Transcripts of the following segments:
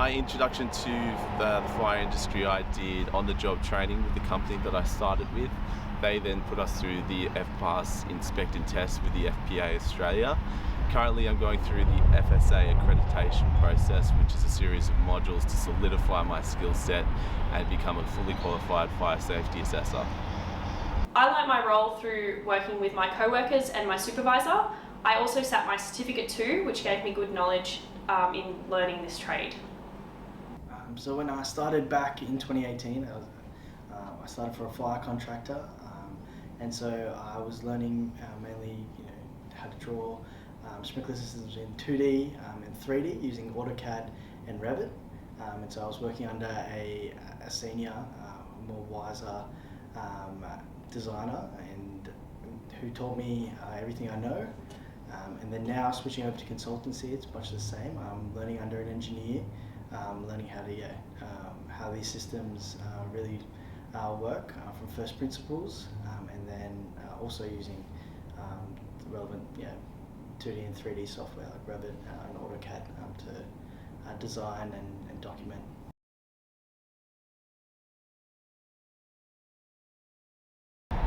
My introduction to the fire industry I did on-the-job training with the company that I started with. They then put us through the F-Pass Inspect and Test with the FPA Australia. Currently I'm going through the FSA accreditation process, which is a series of modules to solidify my skill set and become a fully qualified fire safety assessor. I learnt my role through working with my co-workers and my supervisor. I also sat my certificate too, which gave me good knowledge in learning this trade. So when I started back in 2018, I started for a fire contractor, and so I was learning mainly, how to draw sprinkler systems in 2D and 3D using AutoCAD and Revit. And so I was working under a senior, more wiser designer, and who taught me everything I know. And then now switching over to consultancy, it's much the same. I'm learning under an engineer, learning how these systems really work from first principles, and then also using the relevant 2D and 3D software like Revit and AutoCAD to design and document.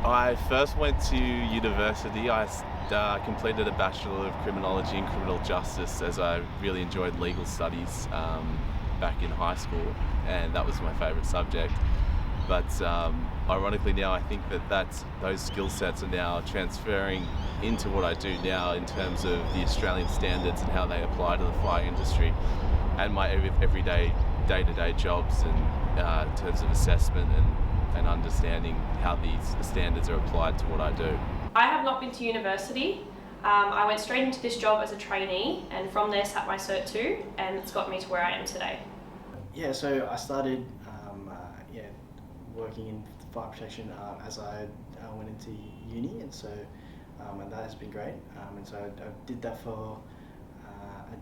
I first went to university. I completed a Bachelor of Criminology and Criminal Justice, as I really enjoyed legal studies back in high school, and that was my favourite subject. But ironically now I think that those skill sets are now transferring into what I do now in terms of the Australian standards and how they apply to the fire industry and my everyday day-to-day jobs, and in terms of assessment and understanding how the standards are applied to what I do. I have not been to university. I went straight into this job as a trainee, and from there sat my Cert 2, and it's got me to where I am today. Yeah, so I started working in fire protection as I went into uni, and so and that has been great. And so I did that for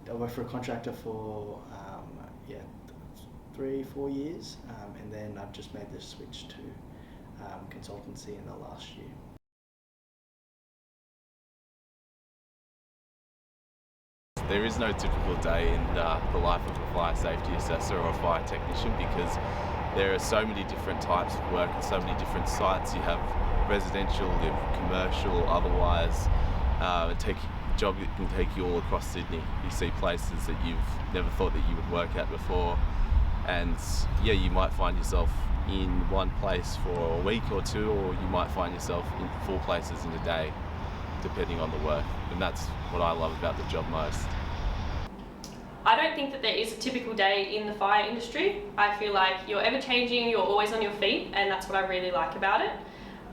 I worked for a contractor for 3-4 years, and then I've just made the switch to consultancy in the last year. There is no typical day in the life of a fire safety assessor or a fire technician, because there are so many different types of work and so many different sites. You have residential, you have commercial, otherwise. Job that can take you all across Sydney. You see places that you've never thought that you would work at before, and you might find yourself in one place for a week or two, or you might find yourself in 4 places in a day, depending on the work, and that's what I love about the job most. I don't think that there is a typical day in the fire industry. I feel like you're ever changing, you're always on your feet, and that's what I really like about it.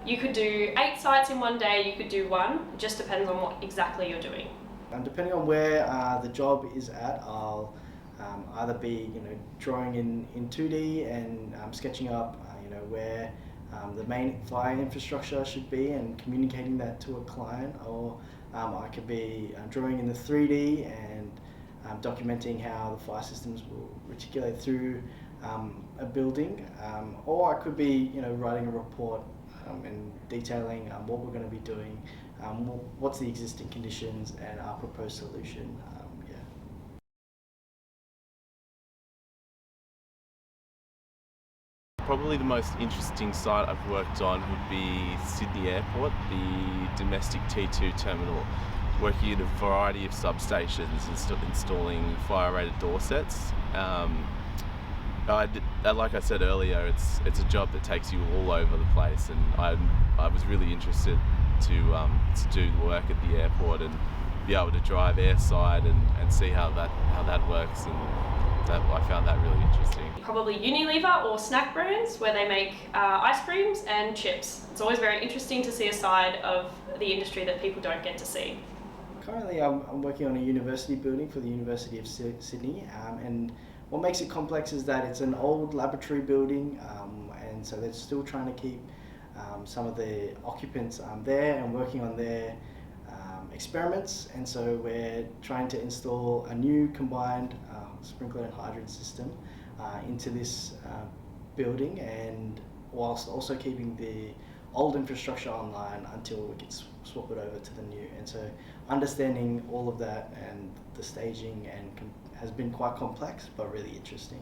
You could do 8 sites in one day, you could do 1, it just depends on what exactly you're doing. Depending on where the job is at, I'll either be drawing in 2D and sketching up where the main fire infrastructure should be and communicating that to a client, or I could be drawing in the 3D and documenting how the fire systems will reticulate through a building, or I could be writing a report and detailing what we're going to be doing, what's the existing conditions and our proposed solution. Probably the most interesting site I've worked on would be Sydney Airport, the domestic T2 terminal, working in a variety of substations and installing fire-rated door sets. Like I said earlier, it's a job that takes you all over the place, and I was really interested to do work at the airport and be able to drive airside and see how that works, and I found that really interesting. Probably Unilever or snack brands where they make ice creams and chips. It's always very interesting to see a side of the industry that people don't get to see. Currently I'm working on a university building for the University of Sydney, and what makes it complex is that it's an old laboratory building, and so they're still trying to keep some of the occupants there and working on their experiments, and so we're trying to install a new combined sprinkler and hydrant system into this building, and whilst also keeping the old infrastructure online until we could swap it over to the new. And so understanding all of that and the staging has been quite complex but really interesting.